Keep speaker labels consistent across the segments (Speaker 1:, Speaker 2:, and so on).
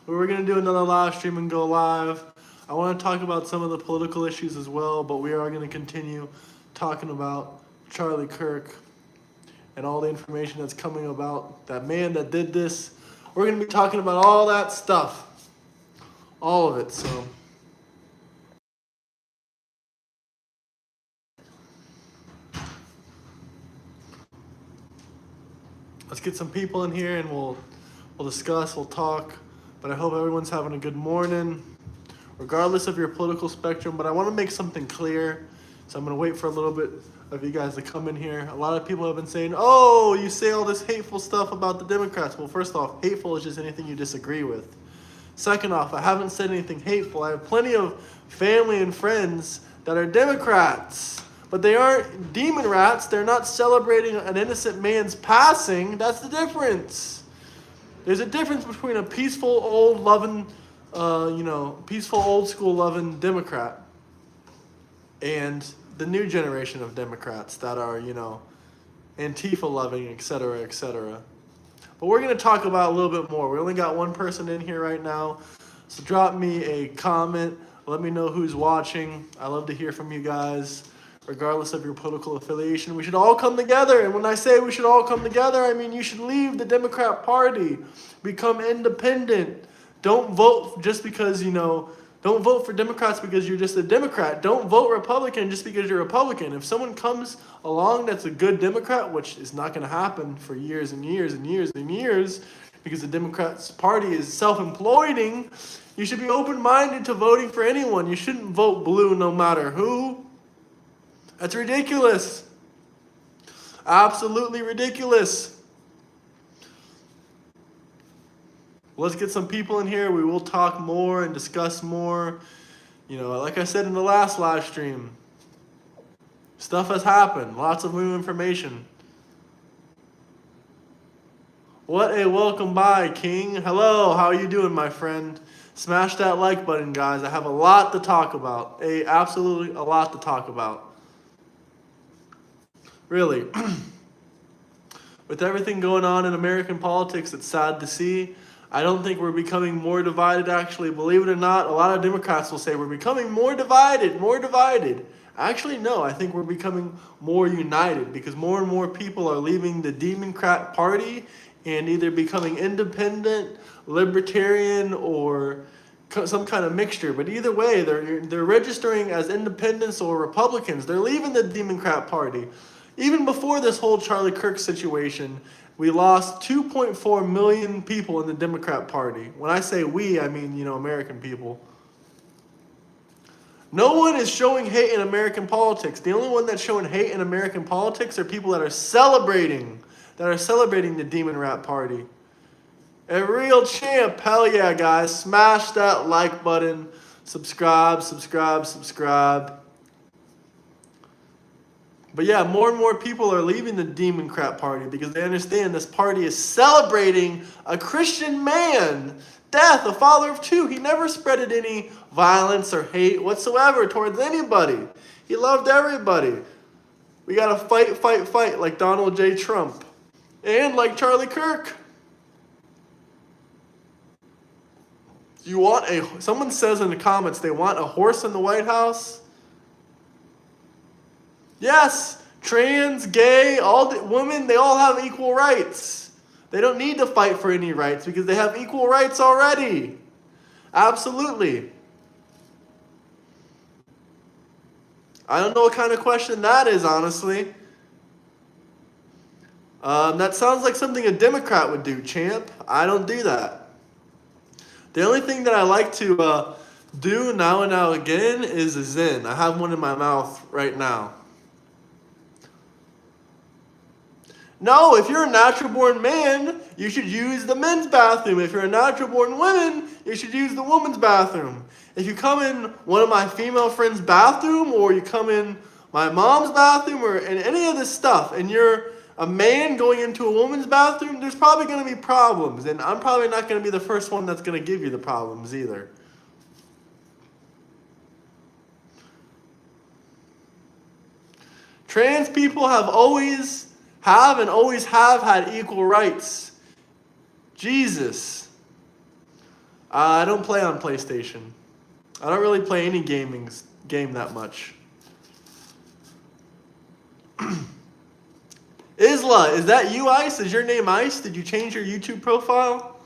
Speaker 1: We're going to do another live stream and go live. I want to talk about some of the political issues as well, but we are going to continue talking about Charlie Kirk and all the information that's coming about that man that did this. We're going to be talking about all that stuff. All of it, so. Let's get some people in here and we'll discuss, we'll talk. But I hope everyone's having a good morning, regardless of your political spectrum. But I want to make something clear, so I'm going to wait for a little bit of you guys to come in here. A lot of people have been saying, oh, you say all this hateful stuff about the Democrats. Well, first off, hateful is just anything you disagree with. Second off, I haven't said anything hateful. I have plenty of family and friends that are Democrats. But they aren't demon rats. They're not celebrating an innocent man's passing. That's the difference. There's a difference between a peaceful, old, loving, peaceful, old school loving Democrat and the new generation of Democrats that are, Antifa loving, et cetera, et cetera. But we're going to talk about a little bit more. We only got one person in here right now. So drop me a comment. Let me know who's watching. I love to hear from you guys. Regardless of your political affiliation, we should all come together. And when I say we should all come together, I mean you should leave the Democrat Party. Become independent. Don't vote just because, don't vote for Democrats because you're just a Democrat. Don't vote Republican just because you're a Republican. If someone comes along that's a good Democrat, which is not going to happen for years and years and years and years, because the Democrats Party is self-employing, you should be open-minded to voting for anyone. You shouldn't vote blue no matter who. That's ridiculous. Absolutely ridiculous. Let's get some people in here. We will talk more and discuss more. Like I said in the last live stream, stuff has happened. Lots of new information. What a welcome by, King. Hello, how are you doing, my friend? Smash that like button, guys. I have a lot to talk about. Absolutely a lot to talk about. Really, with everything going on in American politics, it's sad to see. I don't think we're becoming more divided, actually. Believe it or not, a lot of Democrats will say we're becoming more divided, more divided. Actually, no, I think we're becoming more united because more and more people are leaving the Democrat Party and either becoming independent, libertarian, or some kind of mixture. But either way, they're registering as independents or Republicans. They're leaving the Democrat Party. Even before this whole Charlie Kirk situation, we lost 2.4 million people in the Democrat Party. When I say we, I mean, American people. No one is showing hate in American politics. The only one that's showing hate in American politics are people that are celebrating the Demon Rat Party. A real champ. Hell yeah, guys. Smash that like button. Subscribe. But yeah, more and more people are leaving the Democrat Party because they understand this party is celebrating a Christian man, death, a father of two. He never spreaded any violence or hate whatsoever towards anybody. He loved everybody. We got to fight like Donald J. Trump and like Charlie Kirk. Someone says in the comments they want a horse in the White House. Yes, trans, gay, all the women, they all have equal rights. They don't need to fight for any rights because they have equal rights already. Absolutely. I don't know what kind of question that is, honestly. That sounds like something a Democrat would do, champ. I don't do that. The only thing that I like to do now and now again is a Zen. I have one in my mouth right now. No, if you're a natural-born man, you should use the men's bathroom. If you're a natural-born woman, you should use the woman's bathroom. If you come in one of my female friends' bathroom, or you come in my mom's bathroom, or in any of this stuff, and you're a man going into a woman's bathroom, there's probably going to be problems. And I'm probably not going to be the first one that's going to give you the problems either. Trans people have and always have had equal rights. Jesus. I don't play on PlayStation. I don't really play any game that much. Isla, is that you, Ice? Is your name Ice? Did you change your YouTube profile?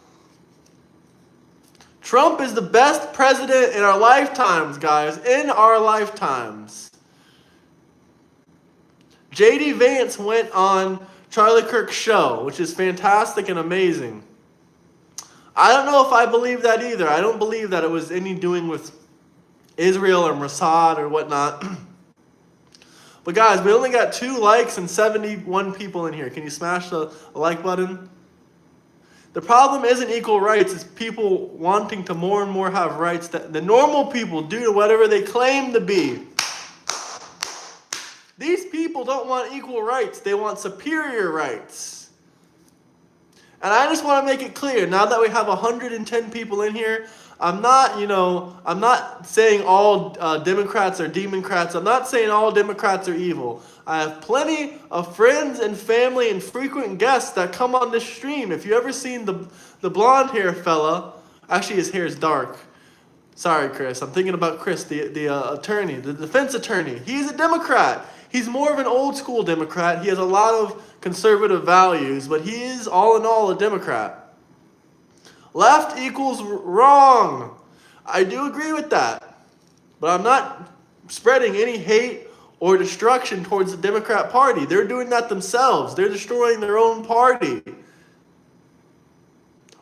Speaker 1: Trump is the best president in our lifetimes, guys. In our lifetimes. J.D. Vance went on Charlie Kirk's show, which is fantastic and amazing. I don't know if I believe that either. I don't believe that it was any doing with Israel or Mossad or whatnot. But guys, we only got 2 likes and 71 people in here. Can you smash the like button? The problem isn't equal rights. It's people wanting to more and more have rights that the normal people do to whatever they claim to be. These people don't want equal rights. They want superior rights. And I just want to make it clear, now that we have 110 people in here, I'm not saying all Democrats are Democrats. I'm not saying all Democrats are evil. I have plenty of friends and family and frequent guests that come on this stream. If you ever seen the blonde hair fella, actually his hair is dark. Sorry, Chris. I'm thinking about Chris, the attorney, the defense attorney. He's a Democrat. He's more of an old school Democrat. He has a lot of conservative values, but he is all in all a Democrat. Left equals wrong. I do agree with that. But I'm not spreading any hate or destruction towards the Democrat Party. They're doing that themselves. They're destroying their own party.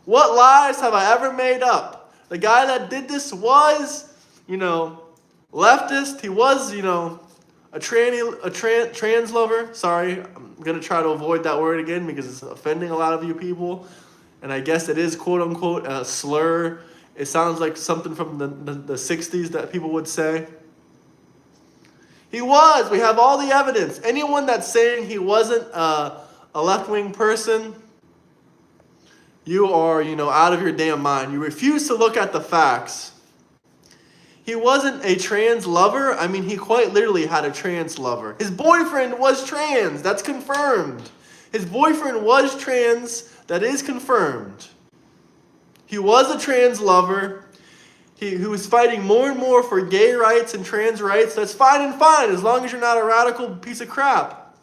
Speaker 1: What lies have I ever made up? The guy that did this was, leftist. He was, a trans lover. Sorry, I'm going to try to avoid that word again because it's offending a lot of you people. And I guess it is quote-unquote a slur. It sounds like something from the 60s that people would say. He was. We have all the evidence. Anyone that's saying he wasn't a left-wing person, you are, out of your damn mind. You refuse to look at the facts. He wasn't a trans lover. I mean, he quite literally had a trans lover. His boyfriend was trans. That's confirmed. His boyfriend was trans. That is confirmed. He was a trans lover. He was fighting more and more for gay rights and trans rights. That's fine and fine, as long as you're not a radical piece of crap.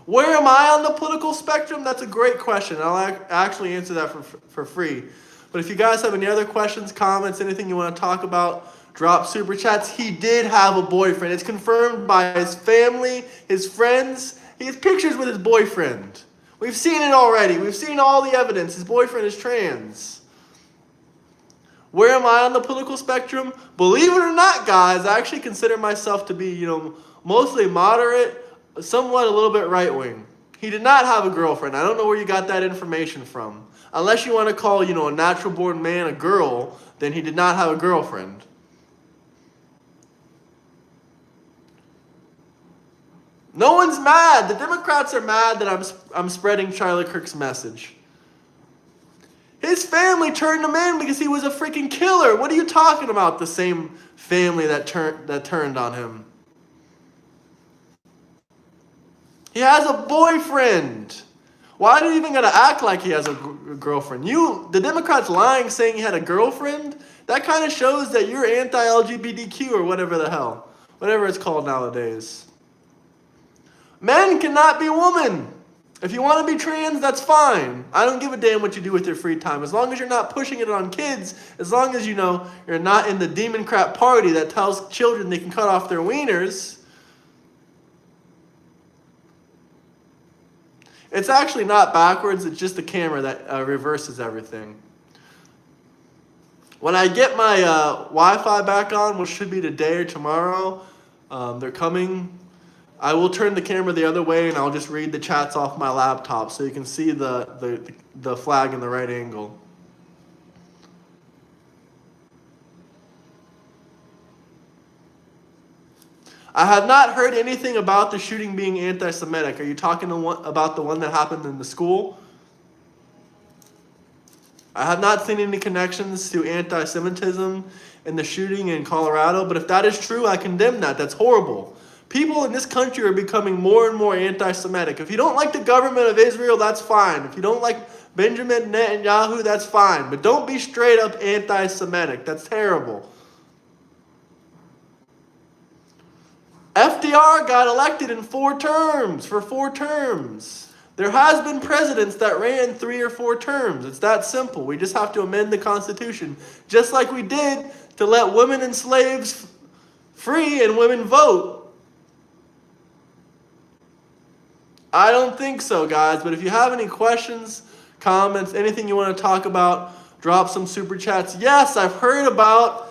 Speaker 1: Where am I on the political spectrum? That's a great question. I'll actually answer that for free. But if you guys have any other questions, comments, anything you want to talk about, drop super chats. He did have a boyfriend. It's confirmed by his family, his friends. He has pictures with his boyfriend. We've seen it already. We've seen all the evidence. His boyfriend is trans. Where am I on the political spectrum? Believe it or not, guys, I actually consider myself to be, mostly moderate, somewhat a little bit right-wing. He did not have a girlfriend. I don't know where you got that information from. Unless you want to call, a natural-born man a girl, then he did not have a girlfriend. No one's mad. The Democrats are mad that I'm spreading Charlie Kirk's message. His family turned him in because he was a freaking killer. What are you talking about? The same family that turned on him. He has a boyfriend. Why do you even gotta act like he has a girlfriend? The Democrats lying saying he had a girlfriend? That kind of shows that you're anti-LGBTQ or whatever it's called nowadays. Men cannot be women. If you want to be trans, that's fine. I don't give a damn what you do with your free time. As long as you're not pushing it on kids, as long as, you're not in the demon crap party that tells children they can cut off their wieners. It's actually not backwards. It's just the camera that reverses everything. When I get my Wi-Fi back on, which should be today or tomorrow, they're coming. I will turn the camera the other way and I'll just read the chats off my laptop so you can see the flag in the right angle. I have not heard anything about the shooting being anti-Semitic. Are you talking about the one that happened in the school? I have not seen any connections to anti-Semitism in the shooting in Colorado, but if that is true, I condemn that. That's horrible. People in this country are becoming more and more anti-Semitic. If you don't like the government of Israel, that's fine. If you don't like Benjamin Netanyahu, that's fine. But don't be straight up anti-Semitic. That's terrible. FDR got elected in 4 terms, for 4 terms. There has been presidents that ran 3 or 4 terms. It's that simple. We just have to amend the Constitution, just like we did to let women and slaves free and women vote. I don't think so, guys. But if you have any questions, comments, anything you want to talk about, drop some super chats. Yes, I have heard about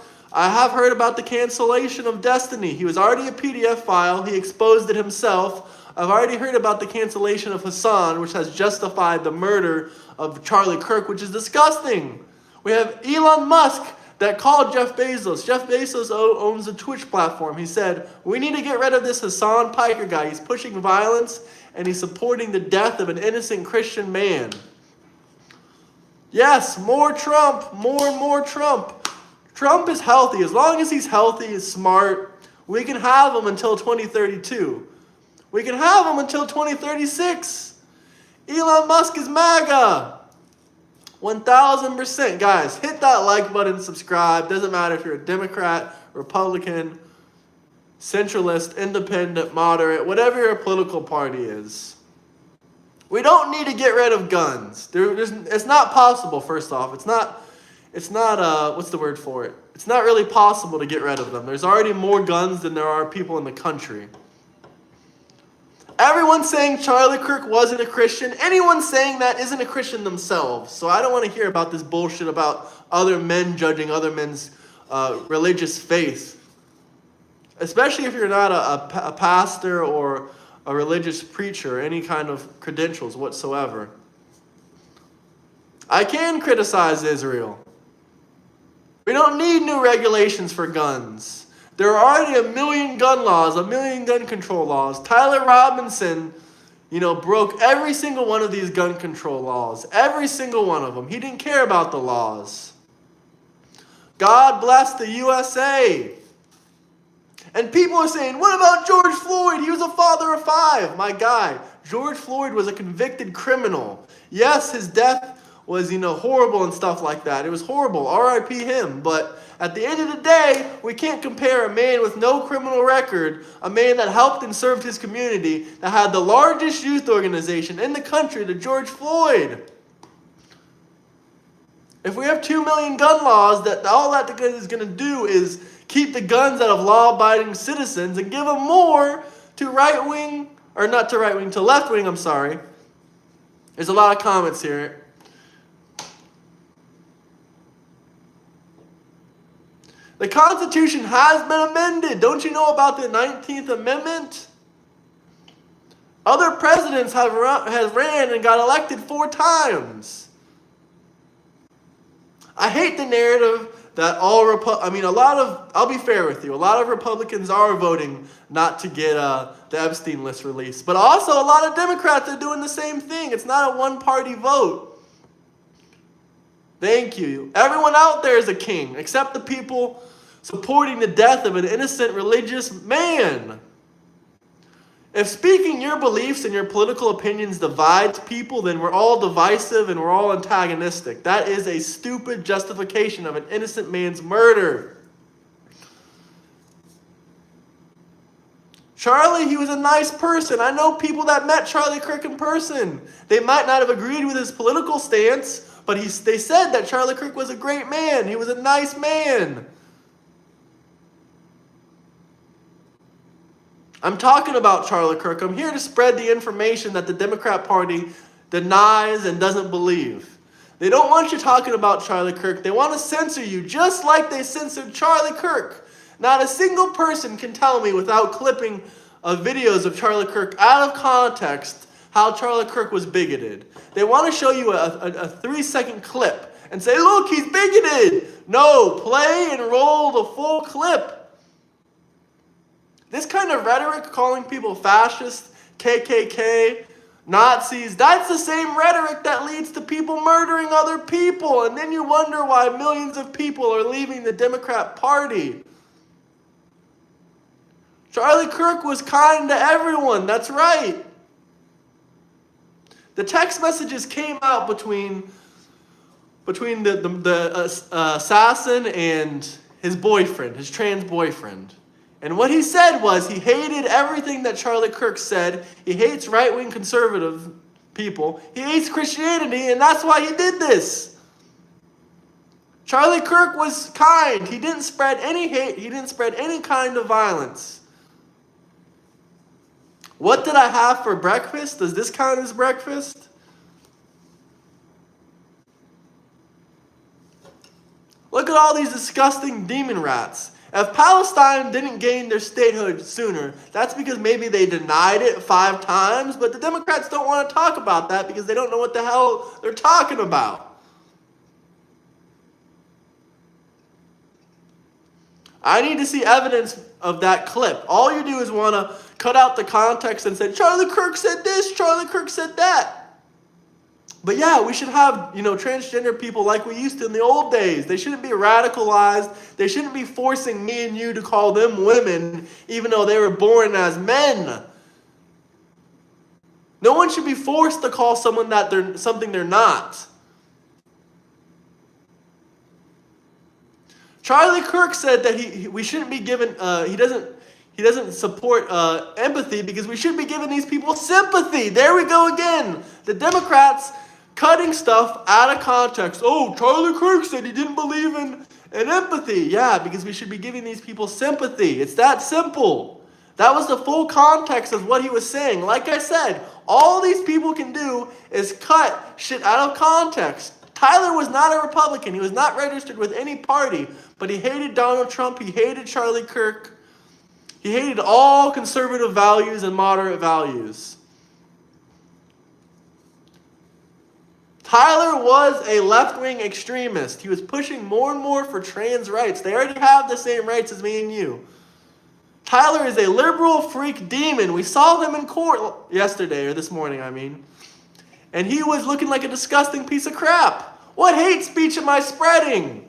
Speaker 1: the cancellation of Destiny. He was already a PDF file. He exposed it himself. I've already heard about the cancellation of Hassan, which has justified the murder of Charlie Kirk, which is disgusting. We have Elon Musk that called Jeff Bezos. Jeff Bezos owns a Twitch platform. He said, we need to get rid of this Hassan Piker guy. He's pushing violence, and he's supporting the death of an innocent Christian man. Yes, more Trump, more and more Trump. Trump is healthy. As long as he's healthy, he's smart, we can have him until 2032. We can have him until 2036. Elon Musk is MAGA. 1000%. Guys, hit that like button, subscribe. Doesn't matter if you're a Democrat, Republican, centralist, independent, moderate, whatever your political party is. We don't need to get rid of guns. It's not possible, first off. It's not, what's the word for it? It's not really possible to get rid of them. There's already more guns than there are people in the country. Everyone's saying Charlie Kirk wasn't a Christian. Anyone saying that isn't a Christian themselves. So I don't want to hear about this bullshit about other men judging other men's religious faith. Especially if you're not a pastor or a religious preacher, any kind of credentials whatsoever. I can criticize Israel. We don't need new regulations for guns. There are already 1 million gun laws, 1 million gun control laws. Tyler Robinson, broke every single one of these gun control laws. Every single one of them. He didn't care about the laws. God bless the USA. And people are saying, what about George Floyd? He was a father of 5. My guy, George Floyd was a convicted criminal. Yes, his death was, horrible and stuff like that. It was horrible. R.I.P. him. But at the end of the day, we can't compare a man with no criminal record, a man that helped and served his community, that had the largest youth organization in the country, to George Floyd. If we have 2 million gun laws, that all that is going to do is keep the guns out of law-abiding citizens and give them more to right-wing, or not to right-wing, to left-wing, I'm sorry. There's a lot of comments here. The Constitution has been amended. Don't you know about the 19th Amendment? Other presidents have ran and got elected 4 times. I hate the narrative that I'll be fair with you. A lot of Republicans are voting not to get the Epstein list released. But also a lot of Democrats are doing the same thing. It's not a one-party vote. Thank you. Everyone out there is a king, except the people supporting the death of an innocent religious man. If speaking your beliefs and your political opinions divides people, then we're all divisive and we're all antagonistic. That is a stupid justification of an innocent man's murder. Charlie, he was a nice person. I know people that met Charlie Kirk in person. They might not have agreed with his political stance, but they said that Charlie Kirk was a great man. He was a nice man. I'm talking about Charlie Kirk. I'm here to spread the information that the Democrat Party denies and doesn't believe. They don't want you talking about Charlie Kirk. They want to censor you just like they censored Charlie Kirk. Not a single person can tell me without clipping videos of Charlie Kirk out of context how Charlie Kirk was bigoted. They want to show you a 3-second clip and say, look, he's bigoted. No, play and roll the full clip. This kind of rhetoric, calling people fascist, KKK, Nazis, that's the same rhetoric that leads to people murdering other people. And then you wonder why millions of people are leaving the Democrat Party. Charlie Kirk was kind to everyone. That's right. The text messages came out between the assassin and his boyfriend, his trans boyfriend. And what he said was he hated everything that Charlie Kirk said. He hates right-wing conservative people. He hates Christianity, and that's why he did this. Charlie Kirk was kind. He didn't spread any hate. He didn't spread any kind of violence. What did I have for breakfast? Does this count as breakfast? Look at all these disgusting demon rats. If Palestine didn't gain their statehood sooner, that's because maybe they denied it 5 times, but the Democrats don't want to talk about that because they don't know what the hell they're talking about. I need to see evidence of that clip. All you do is want to cut out the context and say, Charlie Kirk said this, Charlie Kirk said that. But yeah, we should have, transgender people like we used to in the old days. They shouldn't be radicalized. They shouldn't be forcing me and you to call them women, even though they were born as men. No one should be forced to call someone something they're not. Charlie Kirk said that we shouldn't be given. He doesn't support empathy because we should be giving these people sympathy. There we go again. The Democrats cutting stuff out of context. Oh, Charlie Kirk said he didn't believe in empathy. Yeah, because we should be giving these people sympathy. It's that simple. That was the full context of what he was saying. Like I said, all these people can do is cut shit out of context. Tyler was not a Republican. He was not registered with any party, but he hated Donald Trump. He hated Charlie Kirk. He hated all conservative values and moderate values. Tyler was a left-wing extremist. He was pushing more and more for trans rights. They already have the same rights as me and you. Tyler is a liberal freak demon. We saw him in court yesterday, or this morning, I mean. And he was looking like a disgusting piece of crap. What hate speech am I spreading?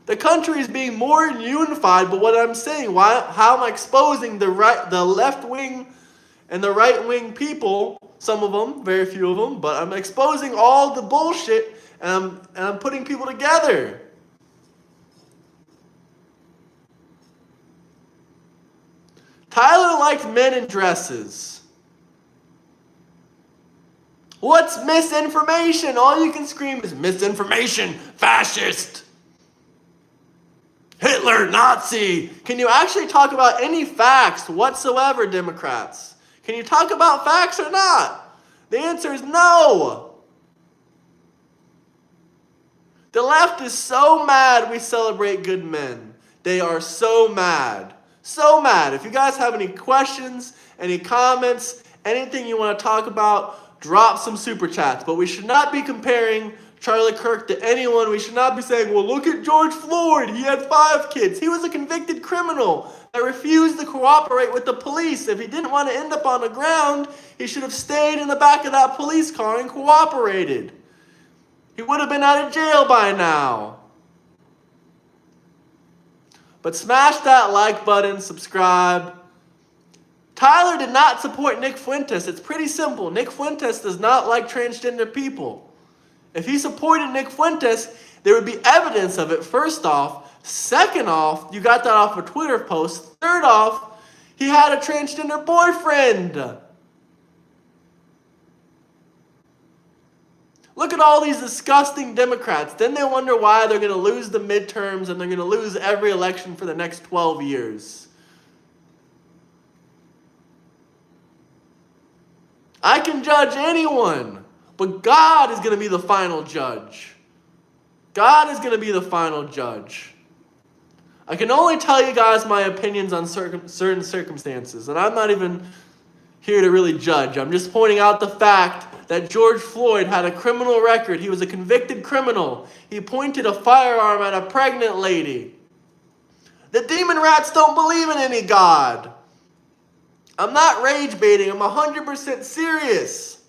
Speaker 1: The country is being more unified, but what I'm saying, how am I exposing the left wing and the right wing people? Some of them, very few of them, but I'm exposing all the bullshit and I'm putting people together. Tyler liked men in dresses. What's misinformation? All you can scream is misinformation, fascist, Hitler, Nazi. Can you actually talk about any facts whatsoever, Democrats? Can you talk about facts or not? The answer is no. The left is so mad we celebrate good men. They are so mad. So mad. If you guys have any questions, any comments, anything you want to talk about, drop some super chats. But we should not be comparing Charlie Kirk to anyone. We should not be saying, well, look at George Floyd. He had 5 kids. He was a convicted criminal that refused to cooperate with the police. If he didn't want to end up on the ground, he should have stayed in the back of that police car and cooperated. He would have been out of jail by now. But smash that like button, subscribe. Tyler did not support Nick Fuentes. It's pretty simple. Nick Fuentes does not like transgender people. If he supported Nick Fuentes, there would be evidence of it, first off. Second off, you got that off a Twitter post. Third off, he had a transgender boyfriend. Look at all these disgusting Democrats. Then they wonder why they're going to lose the midterms and they're going to lose every election for the next 12 years. I can judge anyone, but God is going to be the final judge. God is going to be the final judge. I can only tell you guys my opinions on certain circumstances, and I'm not even here to really judge. I'm just pointing out the fact that George Floyd had a criminal record. He was a convicted criminal. He pointed a firearm at a pregnant lady. The demon rats don't believe in any God. I'm not rage baiting. I'm 100% serious.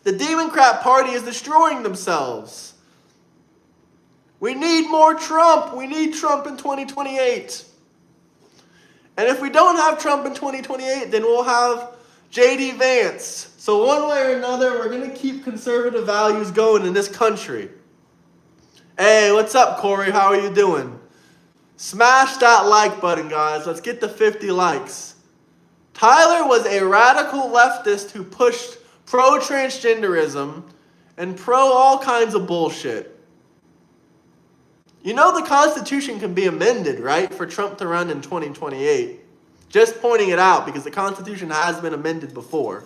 Speaker 1: The Democrat Party is destroying themselves. We need more Trump. We need Trump in 2028. And if we don't have Trump in 2028, then we'll have J.D. Vance. So one way or another, we're going to keep conservative values going in this country. Hey, what's up, Corey? How are you doing? Smash that like button, guys. Let's get to 50 likes. Tyler was a radical leftist who pushed pro-transgenderism and pro all kinds of bullshit. You know the Constitution can be amended, right, for Trump to run in 2028. Just pointing it out because the Constitution has been amended before.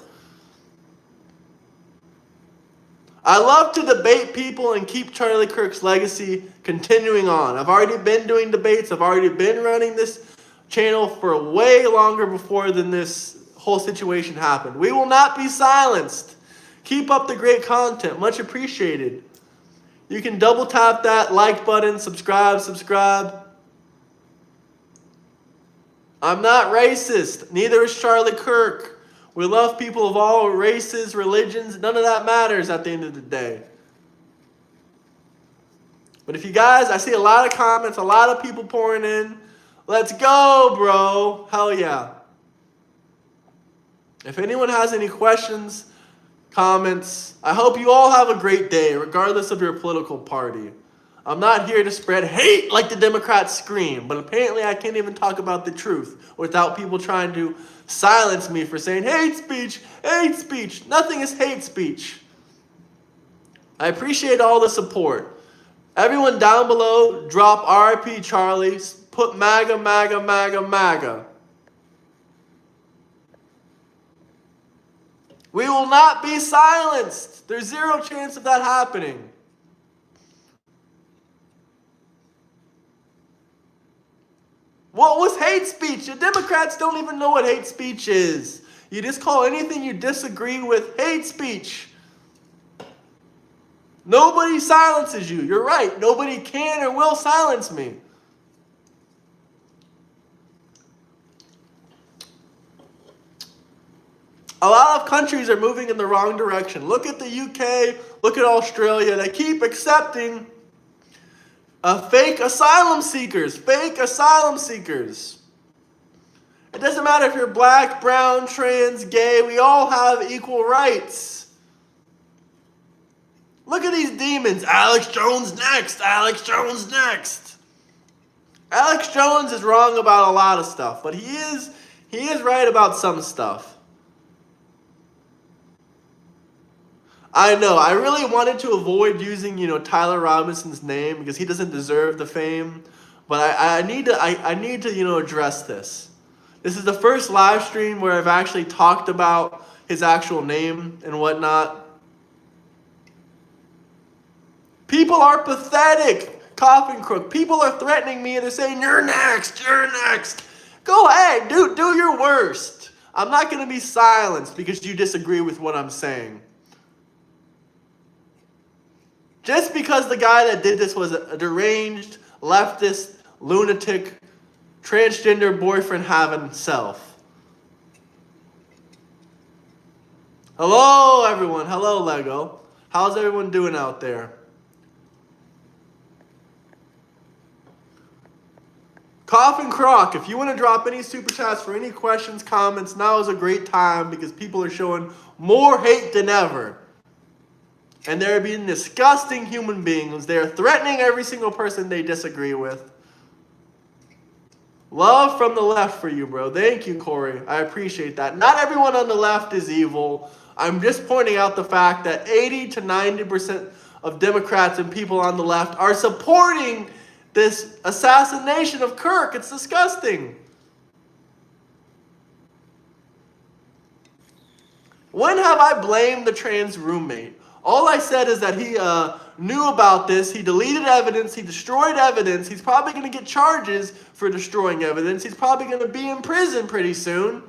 Speaker 1: I love to debate people and keep Charlie Kirk's legacy continuing on. I've already been doing debates. I've already been running this channel for way longer before than this whole situation happened. We will not be silenced. Keep up the great content. Much appreciated. You can double tap that like button, subscribe. I'm not racist. Neither is Charlie Kirk. We love people of all races, religions. None of that matters at the end of the day. But if you guys, I see a lot of comments, a lot of people pouring in. Let's go, bro. Hell yeah. If anyone has any questions, comments, I hope you all have a great day, regardless of your political party. I'm not here to spread hate like the Democrats scream, but apparently I can't even talk about the truth without people trying to silence me for saying hate speech, hate speech. Nothing is hate speech. I appreciate all the support. Everyone down below, drop RIP Charlie, put MAGA, MAGA, MAGA, MAGA. We will not be silenced. There's zero chance of that happening. What was hate speech? The Democrats don't even know what hate speech is. You just call anything you disagree with hate speech. Nobody silences you. You're right. Nobody can or will silence me. A lot of countries are moving in the wrong direction. Look at the UK. Look at Australia. They keep accepting fake asylum seekers. Fake asylum seekers. It doesn't matter if you're black, brown, trans, gay. We all have equal rights. Look at these demons. Alex Jones next. Alex Jones next. Alex Jones is wrong about a lot of stuff, but he is right about some stuff. I know. I really wanted to avoid using, Tyler Robinson's name because he doesn't deserve the fame. But I need to, address this. This is the first live stream where I've actually talked about his actual name and whatnot. People are pathetic. Coffin crook. People are threatening me and they're saying, "You're next. You're next." Go ahead. Do your worst. I'm not going to be silenced because you disagree with what I'm saying. Just because the guy that did this was a deranged, leftist, lunatic, transgender boyfriend having self. Hello, everyone. Hello, Lego. How's everyone doing out there? Coffin Croc, if you want to drop any super chats for any questions, comments, now is a great time because people are showing more hate than ever. And they're being disgusting human beings. They're threatening every single person they disagree with. Love from the left for you, bro. Thank you, Corey. I appreciate that. Not everyone on the left is evil. I'm just pointing out the fact that 80 to 90% of Democrats and people on the left are supporting this assassination of Kirk. It's disgusting. When have I blamed the trans roommate? All I said is that he knew about this. He deleted evidence. He destroyed evidence. He's probably going to get charges for destroying evidence. He's probably going to be in prison pretty soon.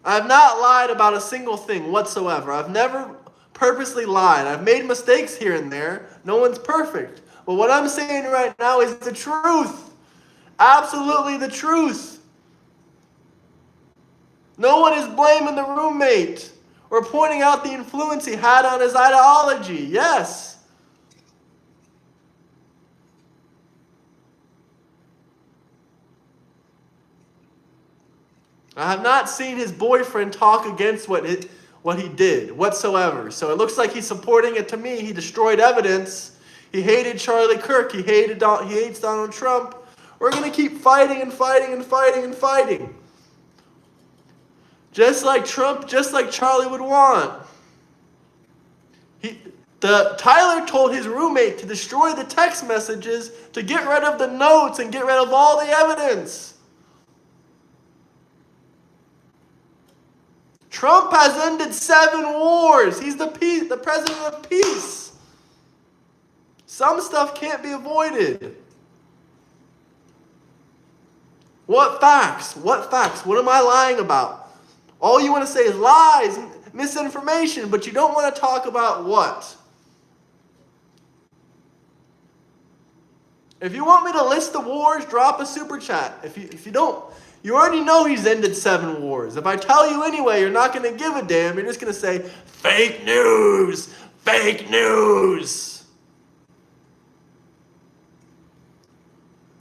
Speaker 1: I've not lied about a single thing whatsoever. I've never purposely lied. I've made mistakes here and there. No one's perfect. But what I'm saying right now is the truth. Absolutely the truth. No one is blaming the roommate or pointing out the influence he had on his ideology. Yes. I have not seen his boyfriend talk against what he did whatsoever. So it looks like he's supporting it to me. He destroyed evidence. He hated Charlie Kirk. He hates Donald Trump. We're going to keep fighting and fighting and fighting and fighting. Just like Trump, just like Charlie would want. Tyler told his roommate to destroy the text messages, to get rid of the notes and get rid of all the evidence. Trump has ended 7 wars. He's the president of peace. Some stuff can't be avoided. What facts? What facts? What am I lying about? All you want to say is lies, misinformation, but you don't want to talk about what? If you want me to list the wars, drop a super chat. If you don't, you already know he's ended 7 wars. If I tell you anyway, you're not going to give a damn. You're just going to say, fake news, fake news.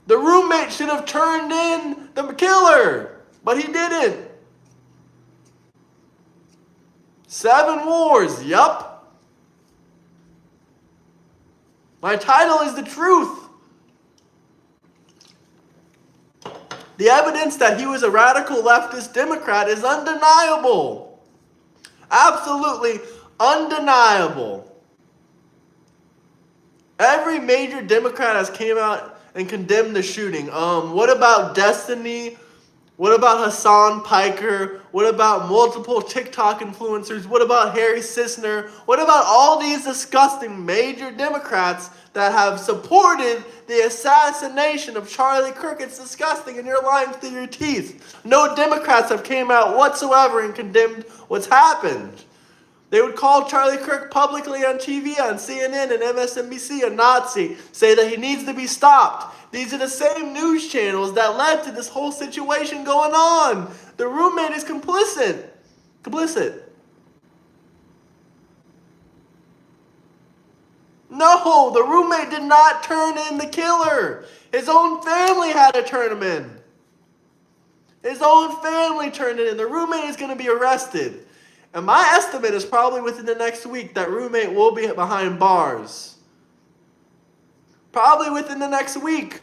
Speaker 1: The roommate should have turned in the killer, but he didn't. 7 wars, yup. My title is the truth. The evidence that he was a radical leftist Democrat is undeniable. Absolutely undeniable. Every major Democrat has came out and condemned the shooting. What about Destiny? What about Hassan Piker? What about multiple TikTok influencers? What about Harry Sisner? What about all these disgusting major Democrats that have supported the assassination of Charlie Kirk? It's disgusting, and you're lying through your teeth. No Democrats have came out whatsoever and condemned what's happened. They would call Charlie Kirk publicly on TV, on CNN and MSNBC, a Nazi, say that he needs to be stopped. These are the same news channels that led to this whole situation going on. The roommate is complicit. No, the roommate did not turn in the killer. His own family had to turn him in. His own family turned it in. The roommate is going to be arrested. And my estimate is probably within the next week that roommate will be behind bars. Probably within the next week.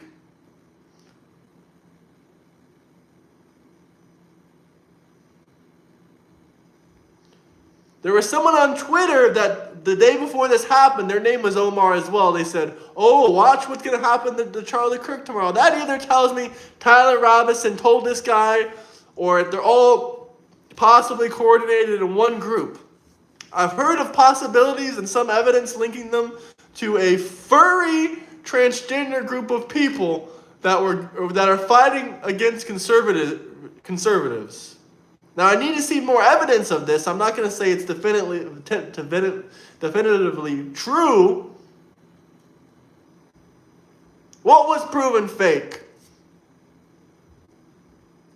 Speaker 1: There was someone on Twitter that the day before this happened, their name was Omar as well. They said, oh, watch what's going to happen to Charlie Kirk tomorrow. That either tells me Tyler Robinson told this guy, or they're all possibly coordinated in one group. I've heard of possibilities and some evidence linking them to a furry transgender group of people that are fighting against conservatives. Now, I need to see more evidence of this. I'm not going to say it's definitively true. What was proven fake?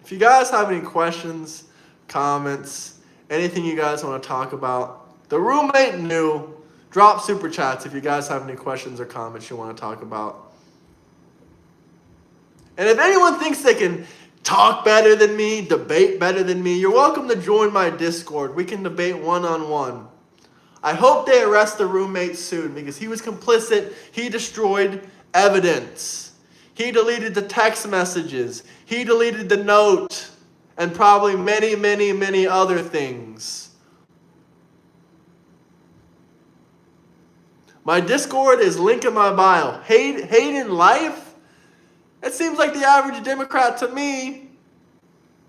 Speaker 1: If you guys have any questions, comments, anything you guys want to talk about, the roommate knew. Drop super chats if you guys have any questions or comments you want to talk about. And if anyone thinks they can talk better than me, debate better than me, you're welcome to join my Discord. We can debate one-on-one. I hope they arrest the roommate soon because he was complicit. He destroyed evidence. He deleted the text messages. He deleted the note. And probably many, many, many other things. My Discord is linked in my bio. Hate in life? It seems like the average Democrat to me.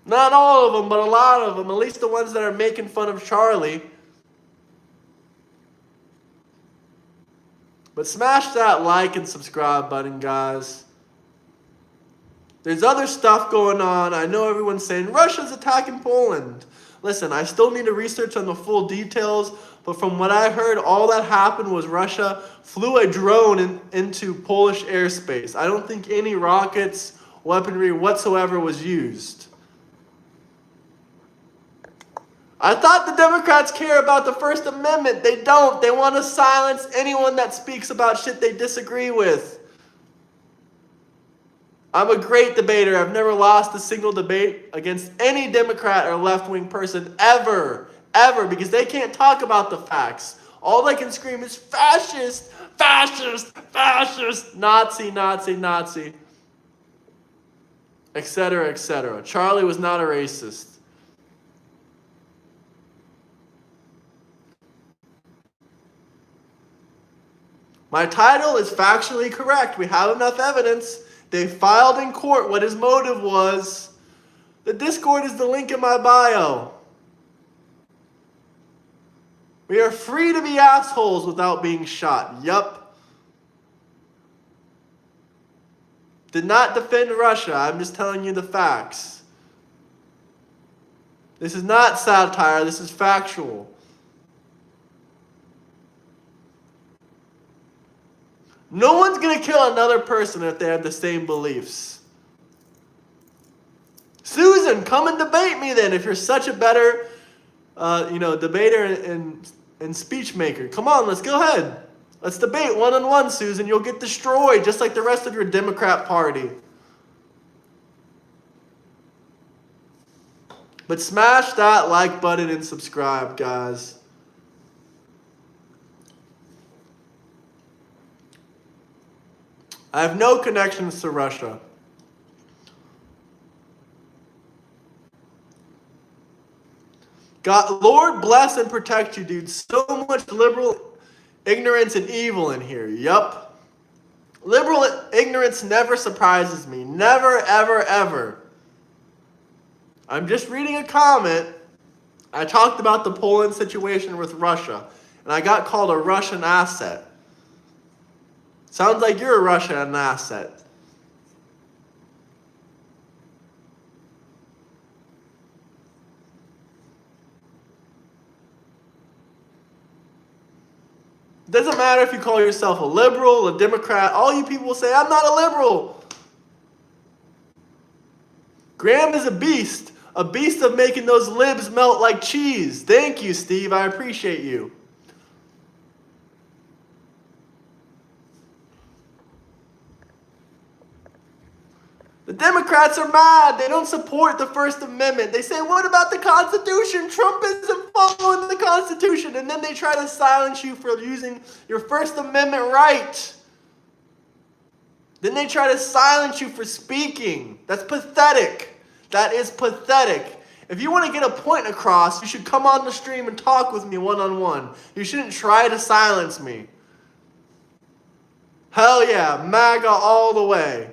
Speaker 1: Not all of them, but a lot of them. At least the ones that are making fun of Charlie. But smash that like and subscribe button, guys. There's other stuff going on. I know everyone's saying Russia's attacking Poland. Listen, I still need to research on the full details, but from what I heard, all that happened was Russia flew a drone into Polish airspace. I don't think any rockets, weaponry whatsoever was used. I thought the Democrats care about the First Amendment. They don't. They want to silence anyone that speaks about shit they disagree with. I'm a great debater. I've never lost a single debate against any Democrat or left-wing person ever, because they can't talk about the facts. All they can scream is fascist, fascist, fascist, Nazi, Nazi, Nazi, etc., etc. Charlie was not a racist. My title is factually correct. We have enough evidence. They filed in court what his motive was. The Discord is the link in my bio. We are free to be assholes without being shot. Yup. Did not defend Russia. I'm just telling you the facts. This is not satire. This is factual. No one's going to kill another person if they have the same beliefs. Susan, come and debate me then if you're such a better, debater and speech maker. Come on, let's go ahead. Let's debate one-on-one, Susan. You'll get destroyed just like the rest of your Democrat party. But smash that like button and subscribe, guys. I have no connections to Russia. God, Lord bless and protect you, dude. So much liberal ignorance and evil in here. Yup. Liberal ignorance never surprises me. Never, ever, ever. I'm just reading a comment. I talked about the Poland situation with Russia, and I got called a Russian asset. Sounds like you're a Russian asset. It doesn't matter if you call yourself a liberal, a Democrat. All you people will say, I'm not a liberal. Graham is a beast of making those libs melt like cheese. Thank you, Steve. I appreciate you. The Democrats are mad. They don't support the First Amendment. They say, what about the Constitution? Trump isn't following the Constitution. And then they try to silence you for using your First Amendment right. Then they try to silence you for speaking. That's pathetic. That is pathetic. If you want to get a point across, you should come on the stream and talk with me one-on-one. You shouldn't try to silence me. Hell yeah, MAGA all the way.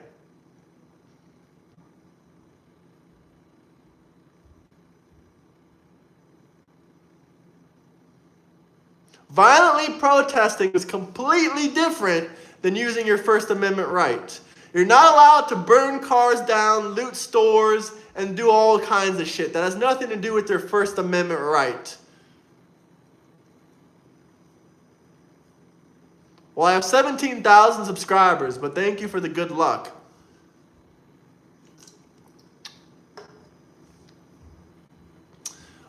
Speaker 1: Violently protesting is completely different than using your First Amendment right. You're not allowed to burn cars down, loot stores, and do all kinds of shit. That has nothing to do with your First Amendment right. Well, I have 17,000 subscribers, but thank you for the good luck.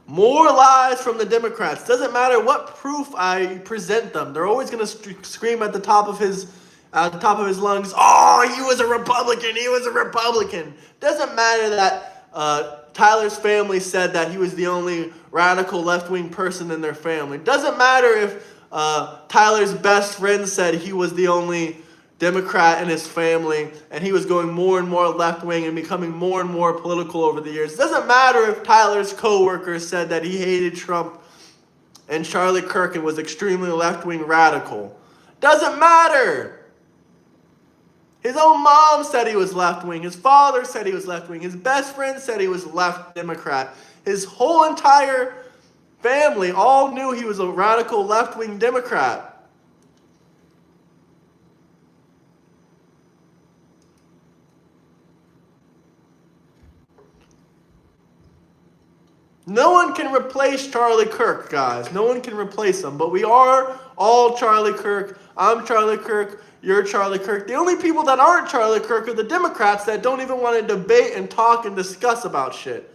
Speaker 1: More lies from the Democrats. Doesn't matter what proof I present them. They're always going to scream at the top of his lungs, oh, he was a Republican, he was a Republican. Doesn't matter that Tyler's family said that he was the only radical left-wing person in their family. Doesn't matter if Tyler's best friend said he was the only Democrat in his family, and he was going more and more left-wing and becoming more and more political over the years. It doesn't matter if Tyler's co-workers said that he hated Trump and Charlie Kirk and was extremely left-wing radical. Doesn't matter. His own mom said he was left-wing. His father said he was left-wing. His best friend said he was left Democrat. His whole entire family all knew he was a radical left-wing Democrat. No one can replace Charlie Kirk, guys. No one can replace him. But we are all Charlie Kirk. I'm Charlie Kirk. You're Charlie Kirk. The only people that aren't Charlie Kirk are the Democrats that don't even want to debate and talk and discuss about shit.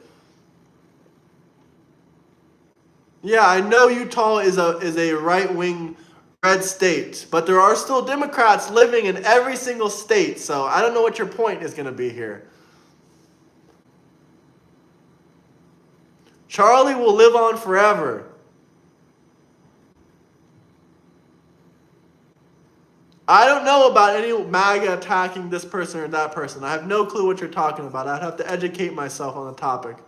Speaker 1: Yeah, I know Utah is a right-wing red state. But there are still Democrats living in every single state, so I don't know what your point is going to be here. Charlie will live on forever. I don't know about any MAGA attacking this person or that person. I have no clue what you're talking about. I'd have to educate myself on the topic.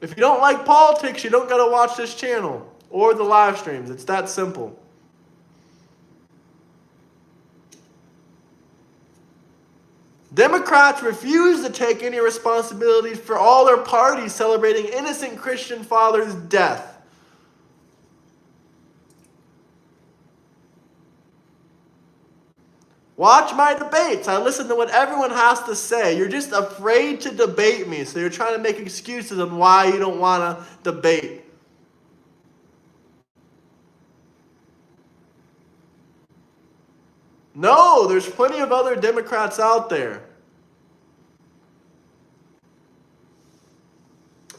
Speaker 1: If you don't like politics, you don't got to watch this channel or the live streams. It's that simple. Democrats refuse to take any responsibility for all their parties celebrating innocent Christian fathers' death. Watch my debates. I listen to what everyone has to say. You're just afraid to debate me, so you're trying to make excuses on why you don't want to debate. No, there's plenty of other Democrats out there.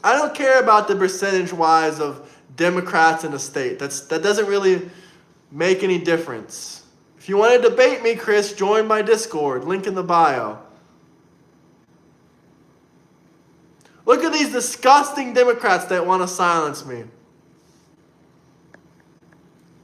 Speaker 1: I don't care about the percentage-wise of Democrats in a state. That doesn't really make any difference. If you want to debate me, Chris, join my Discord. Link in the bio. Look at these disgusting Democrats that want to silence me.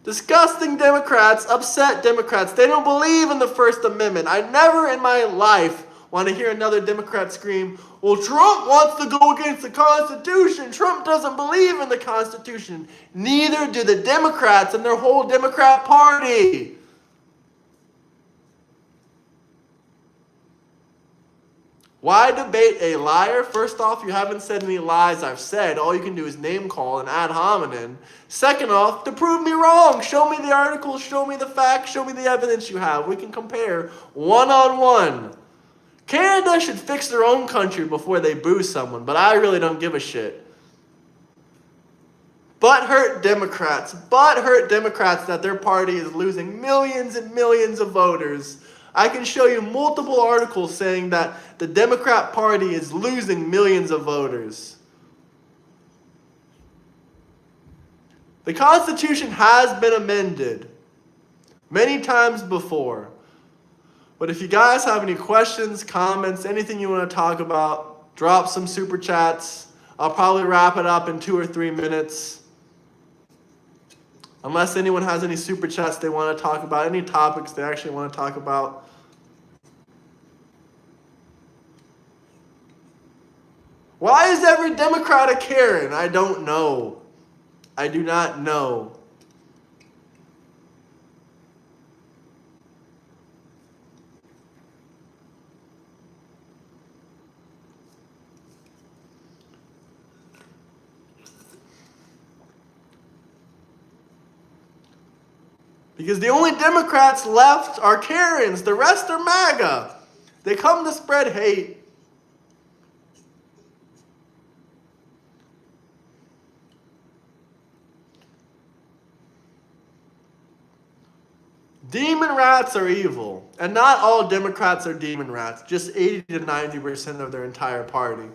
Speaker 1: Disgusting Democrats, upset Democrats. They don't believe in the First Amendment. I never in my life want to hear another Democrat scream, well, Trump wants to go against the Constitution. Trump doesn't believe in the Constitution. Neither do the Democrats and their whole Democrat Party. Why debate a liar? First off, you haven't said any lies I've said. All you can do is name call and ad hominem. Second off, to prove me wrong. Show me the articles, show me the facts, show me the evidence you have. We can compare one-on-one. Canada should fix their own country before they boo someone, but I really don't give a shit. Butthurt Democrats that their party is losing millions and millions of voters. I can show you multiple articles saying that the Democrat Party is losing millions of voters. The Constitution has been amended many times before. But if you guys have any questions, comments, anything you want to talk about, drop some super chats. I'll probably wrap it up in 2 or 3 minutes. Unless anyone has any super chats they want to talk about, any topics they actually want to talk about. Why is every Democrat a Karen? I don't know. I do not know. Because the only Democrats left are Karens. The rest are MAGA. They come to spread hate. Demon rats are evil. And not all Democrats are demon rats. Just 80 to 90% of their entire party.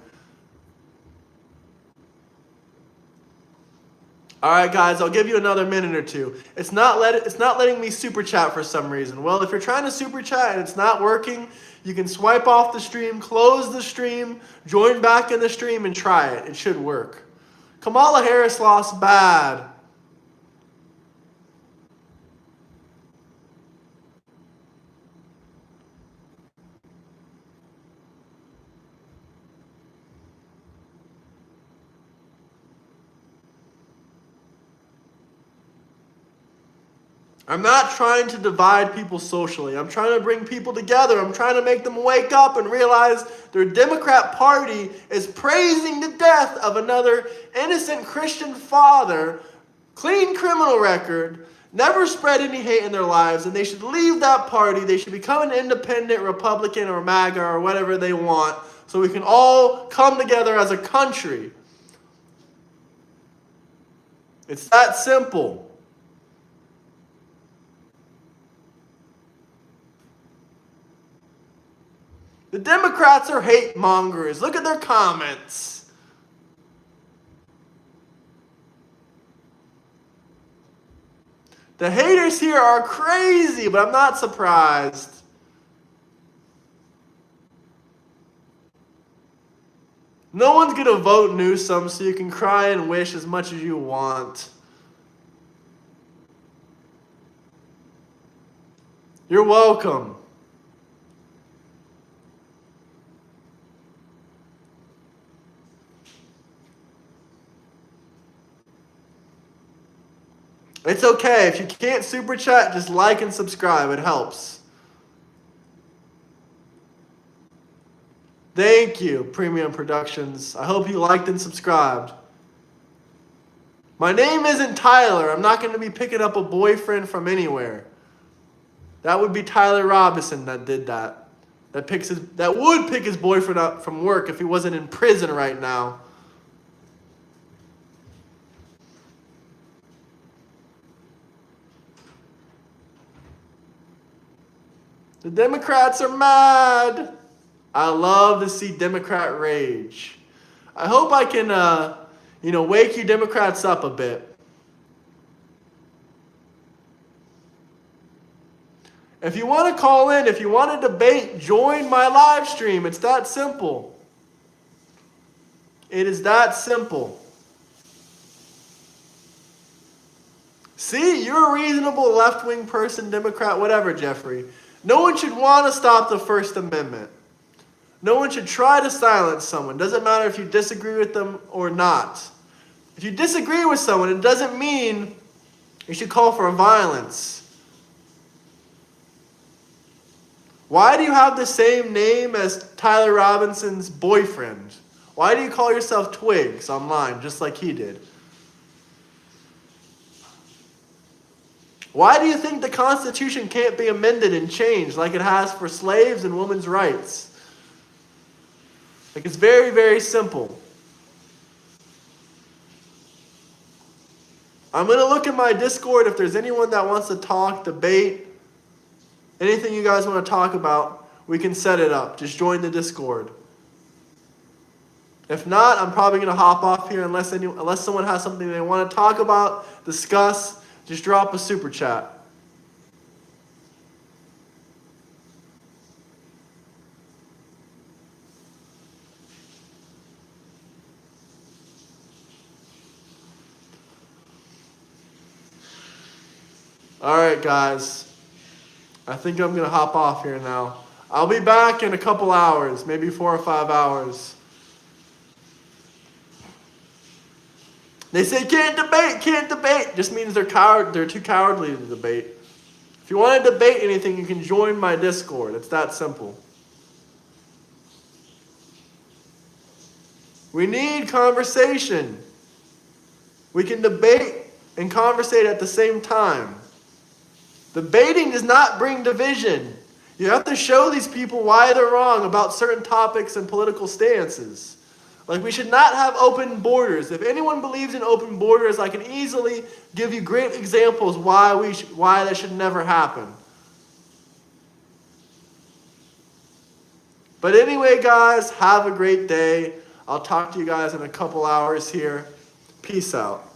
Speaker 1: All right, guys, I'll give you another minute or two. It's not letting me super chat for some reason. Well, if you're trying to super chat and it's not working, you can swipe off the stream, close the stream, join back in the stream, and try it. It should work. Kamala Harris lost bad. I'm not trying to divide people socially. I'm trying to bring people together. I'm trying to make them wake up and realize their Democrat Party is praising the death of another innocent Christian father, clean criminal record, never spread any hate in their lives, and they should leave that party. They should become an independent Republican or MAGA or whatever they want so we can all come together as a country. It's that simple. The Democrats are hate mongers. Look at their comments. The haters here are crazy, but I'm not surprised. No one's going to vote Newsom, so you can cry and wish as much as you want. You're welcome. It's okay. If you can't super chat, just like and subscribe. It helps. Thank you, Premium Productions. I hope you liked and subscribed. My name isn't Tyler. I'm not going to be picking up a boyfriend from anywhere. That would be Tyler Robinson that did that. That would pick his boyfriend up from work if he wasn't in prison right now. The Democrats are mad. I love to see Democrat rage. I hope I can, wake you Democrats up a bit. If you want to call in, if you want to debate, join my live stream. It's that simple. It is that simple. See, you're a reasonable left-wing person, Democrat, whatever, Jeffrey. No one should want to stop the First Amendment. No one should try to silence someone. Doesn't matter if you disagree with them or not. If you disagree with someone, it doesn't mean you should call for violence. Why do you have the same name as Tyler Robinson's boyfriend? Why do you call yourself Twigs online, just like he did? Why do you think the Constitution can't be amended and changed like it has for slaves and women's rights? Like, it's very, very simple. I'm going to look at my Discord if there's anyone that wants to talk, debate, anything you guys want to talk about, we can set it up. Just join the Discord. If not, I'm probably going to hop off here unless someone has something they want to talk about, discuss, just drop a super chat. All right, guys. I think I'm going to hop off here now. I'll be back in a couple hours, maybe 4 or 5 hours. They say can't debate. Just means they're too cowardly to debate. If you want to debate anything, you can join my Discord. It's that simple. We need conversation. We can debate and conversate at the same time. Debating does not bring division. You have to show these people why they're wrong about certain topics and political stances. Like, we should not have open borders. If anyone believes in open borders, I can easily give you great examples why that should never happen. But anyway, guys, have a great day. I'll talk to you guys in a couple hours here. Peace out.